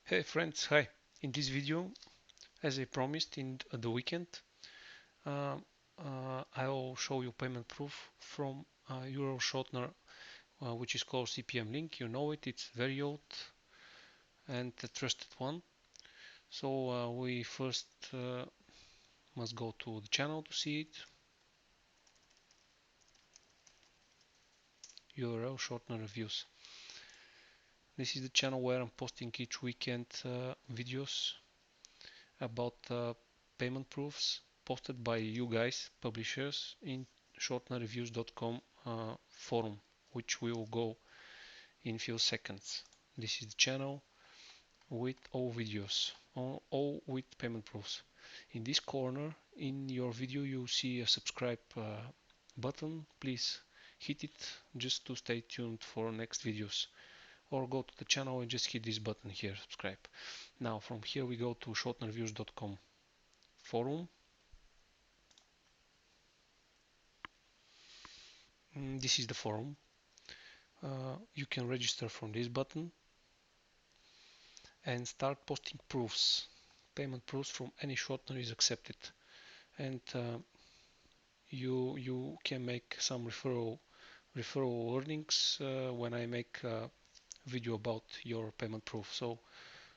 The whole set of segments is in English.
Hey friends, hi. In this video, as I promised in the weekend, uh, I'll show you payment proof from URL Shortener, which is called cpmlink. You know it, it's very old and a trusted one. So we first must go to the channel to see it. URL Shortener Reviews. This is the channel where I'm posting each weekend videos about payment proofs posted by you guys, publishers, in shortenerreviews.com forum, which we will go in few seconds. This is the channel with all videos, all with payment proofs. In this corner, in your video, you see a subscribe button. Please hit it just to stay tuned for next videos. Or go to the channel and just hit this button here, subscribe. Now from here we go to shortenerreviews.com forum. This is the forum. You can register from this button and start posting proofs. Payment proofs from any shortener is accepted, and you can make some referral earnings when I make a video about your payment proof. So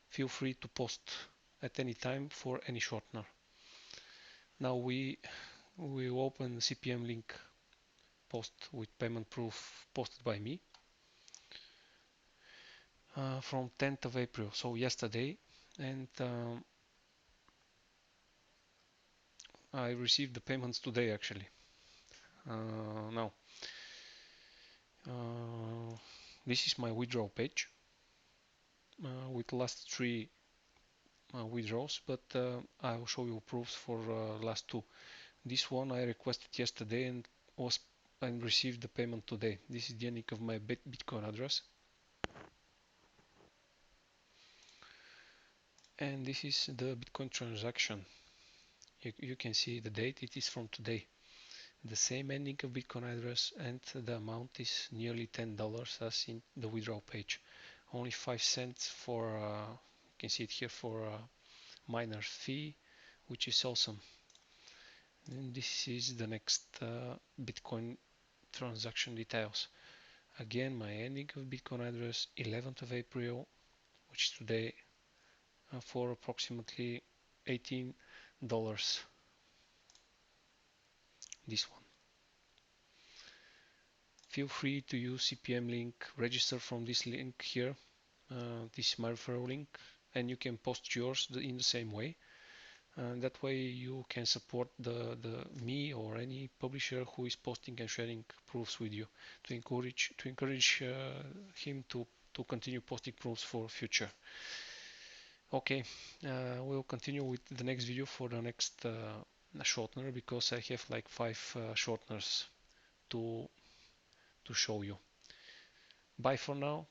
feel free to post at any time for any shortener. Now we will open the cpmlink post with payment proof posted by me from 10th of April, so yesterday, and I received the payments today actually. Now, this is my withdrawal page with last three withdrawals, but I will show you proofs for last two. This one I requested yesterday and received the payment today. This is the unique of my Bitcoin address, and this is the Bitcoin transaction. You can see the date. It is from today. The same ending of Bitcoin address, and the amount is nearly $10 as in the withdrawal page. Only 5 cents for you can see it here for miner fee, which is awesome. And this is the next Bitcoin transaction details. Again, my ending of Bitcoin address 11th of April, which is today, for approximately $18. This one. Feel free to use cpmlink, register from this link here. This is my referral link, and you can post yours in the same way. That way you can support the me or any publisher who is posting and sharing proofs with you to encourage him to continue posting proofs for future. Okay, we'll continue with the next video for the next shortener, because I have like 5 shorteners to show you. Bye for now.